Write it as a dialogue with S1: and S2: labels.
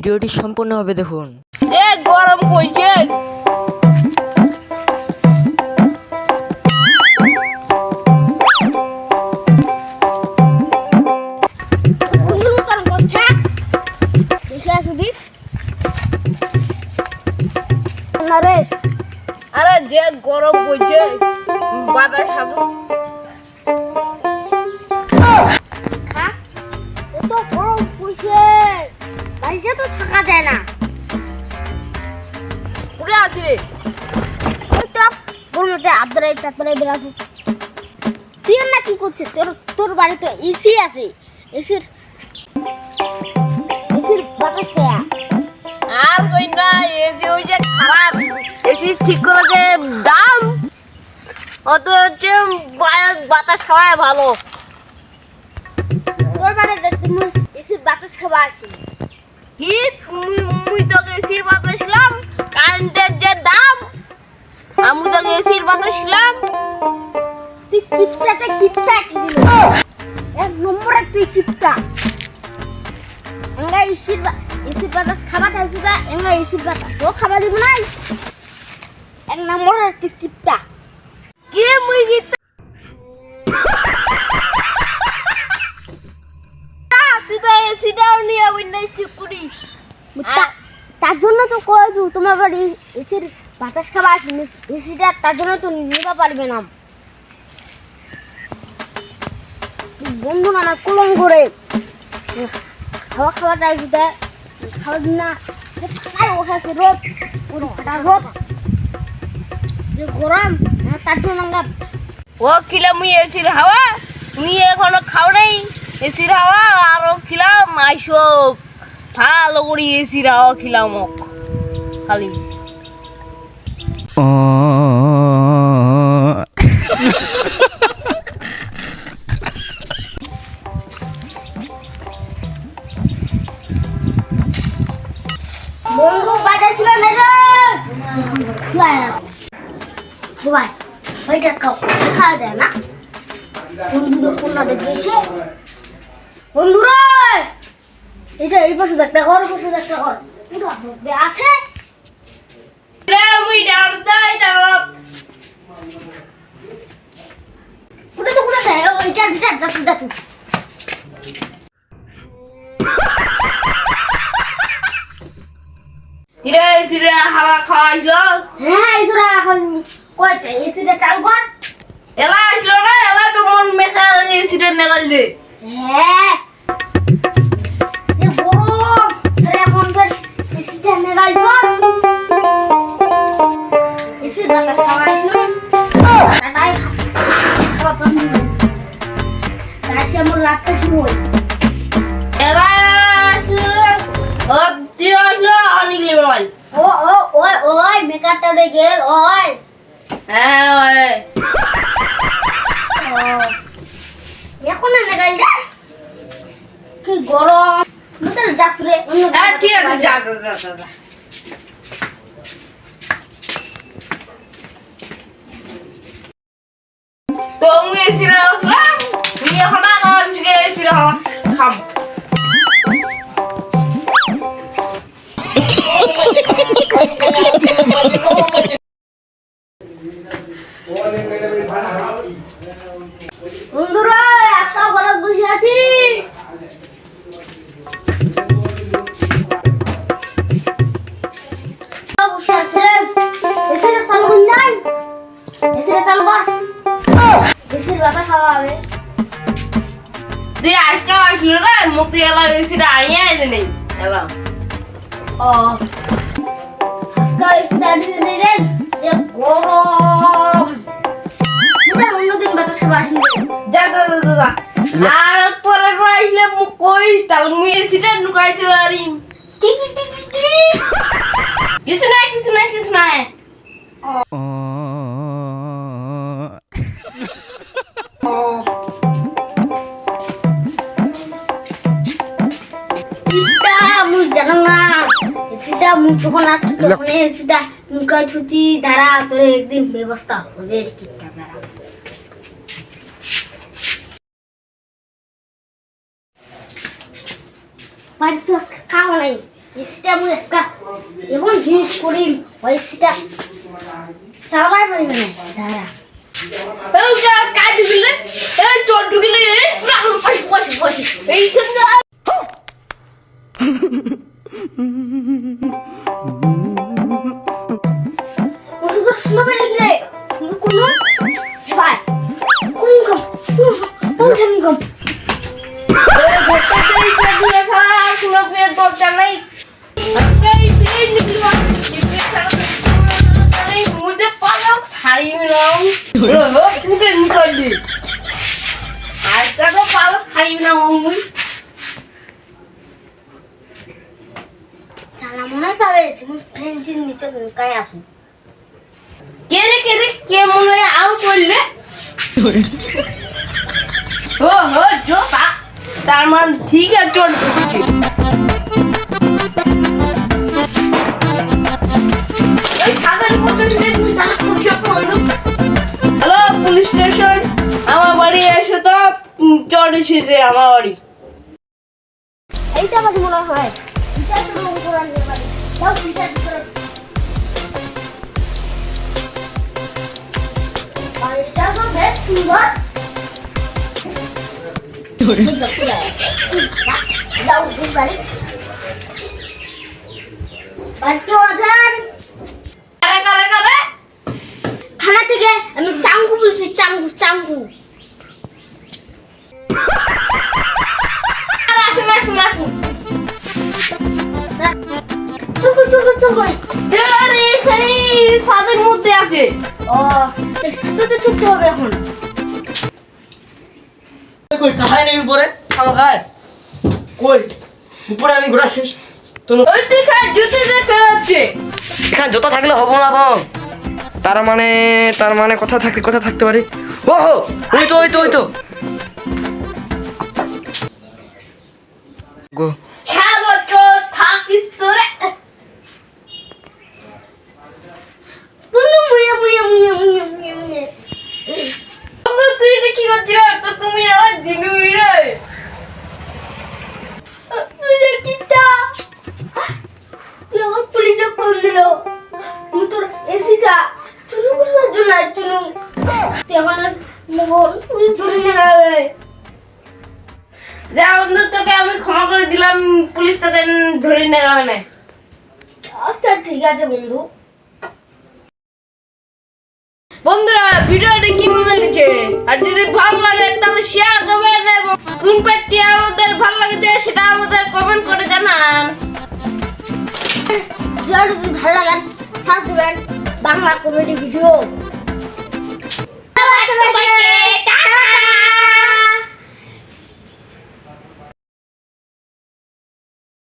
S1: ভিডিওটি সম্পূর্ণভাবে দেখুন।
S2: এ গরম কইছে আরে যে গরম কইছে বাতাস খাবো
S3: এত গরম কইছে বাইরে তো থাকা যায় না।
S2: পুরে আছি রে
S3: ওই তো গরমতে আদ্রাই তারপরে বেরাবো। তুই না কি করছিস? তোর বাড়ি তো এসি আছে, এসির বাতাস খেয়া।
S2: আর কই না এই যে ওই যে খারাপ এসি ঠিক করে যে দাম অত হচ্ছে বাতাস খাওয়াই ভালো।
S3: তোর বাড়িতে তুমি এসির বাতাস খাওয়া আসি
S2: কি মুই তো এসির বাতাস ছিলাম কারেন্টের যে দাম আমি তো এসির বাতাস ছিলাম।
S3: তুই কিপটাতে কিপটা কি দিল এক নম্বরে তুই কিপটা। এঙ্গা এসির বাতাস খাবা চাইছু তা এঙ্গা এসির বাতাস ও খাবা দিব না। এক নম্বরে তুই কিপটা।
S2: কি মুই কি তুই তো এসিটাও নিয়ে উইন্ডোজ ঠিক করি
S3: তার জন্য তো কয়েছু তোমার বাড়ি এসির বাতাস খাবা আসি এসিটা তার জন্য তো নিতে পারবে না। বন্ধু না কলম করে খাওয়া খাওয়া চাইছু তা খাওয়া দিন না ওখানে রোদ রোদ যে গরম তার জন্য আমরা
S2: ও খিলা মুই এসির হাওয়া মুই এখনো খাও নাই এসির হাওয়া আরো খিলাম আইসো ভালো করে এসির হাওয়া খিলাম খালি
S3: বন্ধু বাজার ছিল না রে শুয়ে আছে ভাই ওইটা খাওয়া যায় না। বন্ধু কোনটা দেখেছে বন্ধুরা এটা এই পাশে একটা ঘর পাশে একটা ঘর পুরো আছে
S2: রে মুই ডাউন দাই ডাউন
S3: পুরো তো পুরো দেয় ওই যাচ্ছে
S2: রে এসির হাওয়া খাওয়াইলো
S3: হ্যাঁ ইসরা এখন কইতে এসিটা চালু কর।
S2: এলা আসলো না এলা তো মন মেশার এসিটা নেগালে
S3: হ্যাঁ যে গরম তোর এখন ফের এসিটা মেগাল কর। এসির বাতাস খাওয়া আসলো তাই খাওয়া পাবি তাই সে আমার লাভটা শুরু হয়।
S2: এলা আসলো ও তুই আসলো অনেক লেবাই
S3: ও ও ওই ওই মেকারটা দে গেল ওই
S2: হ্যাঁ ওই
S3: এখন না মেগাল দে কি গরম মুতে যাস রে অন্য
S2: হ্যাঁ ঠিক আছে যা যা যা যা তো মুই এসির হাওয়া খেলাম তুই এখন আর আজকে এসির হাওয়া খাম
S3: বন্ধুরা আজকে ঘরে বসে আছি বসে আছে এসিটা চালু কর নাই এসিটা চালু কর এসির বাতাস খাওয়া হবে।
S2: তুই আজকে আসলো না মুক্তি এলা এসিটা আনিয়ে আইতে নেই এলা
S3: ও আজকে এসিটা আনিয়ে নিলেন যে গরম মুতে অন্যদিন বাতাস খাওয়া আসবে।
S2: যা যা যা যা আর পরের বার আসলে মুখ কইস তাহলে মুই এসিটা নুকাইতে পারি
S3: কি কি কি কি
S2: কিছু নাই কিছু নাই কিছু নাই
S3: এটা আমি জানো না এসিটা মুখ তখন আর তখন এসিটা নুকাই ছুটি ধারা তোর একদিন ব্যবস্থা হবে কিটা ধারা বাড়িতে আজকে খাওয়া নাই এসিটা মুই আজকা এমন জিনিস করি ওই এসিটা চালাবার পারিবে না দাঁড়া
S2: এই কাজ দিলে এই চোর ঢুকিলে এইখানে
S3: ওষুধ শুনে পেলে কি রে তুমি কোনো ভাই কোন কম
S2: मुझे पालक साड़ी में टूटे निकल दी आज का तो पालक साड़ी में मुझे
S3: জানা মনে হয় পাবে তুমি ফ্রেন্ডসির নিচে লুকাই আসো
S2: के रे के मुझे आउट कर ले हो जो तार मान ठीक है चोट ढुकेছে হ্যালো পুলিশ স্টেশন আমার বাড়ি এসে তো চোর এসেছে আমার বাড়ি
S3: এইটা বাড়ি মনে হয় এটা তো রং করার নেই বাড়ি দাও এটা করে বাড়িটা তো বেশ সুন্দর দাও বাড়ি বাড়িতে আছেন
S2: কারে
S3: থানা থেকে আমি চাঙ্গু বলছি চাঙ্গু
S2: আসুন
S3: স্যার চুপ
S2: এখানে সাদের মধ্যে আছে
S3: ও সাথে চুপতে হবে এখন
S1: কই কাহাই নেই উপরে খাওয়া খায় কই উপরে আমি ঘোরা শেষ তো
S2: ওই তো স্যার জুতো দেখতে যাচ্ছে
S1: এখানে জুতা থাকলে হবো না তো তার মানে কথা থাকতে পারে ওহো ওই তো গো
S2: সাগর থাকিস তোরে
S3: বন্ধু মুয়ে
S2: বন্ধু তুই এটা কি করছিস তো তুমি আমার দিনুই রে তুই কিটা
S3: তুই আমার পুলিশে ফোন দিল আমি তোর এসিটা চুরি করবার জন্য আসছিল তুই এখন মোগল পুলিশ ধরে নিয়ে যাবে
S2: যা বন্ধু তোকে আমি ক্ষমা করে দিলাম পুলিশ তোকে ধরে নিয়ে যাবে না
S3: আচ্ছা ঠিক আছে বন্ধু
S2: বন্ধুরা ভিডিওটা কেমন লেগেছে আর যদি ভালো লাগে তাহলে শেয়ার করবেন এবং কোন পার্টি আমাদের ভালো লাগছে সেটা আমাদের কমেন্ট করে জানান
S3: যদি ভালো লাগে সাবস্ক্রাইব বাংলা কমেডি ভিডিও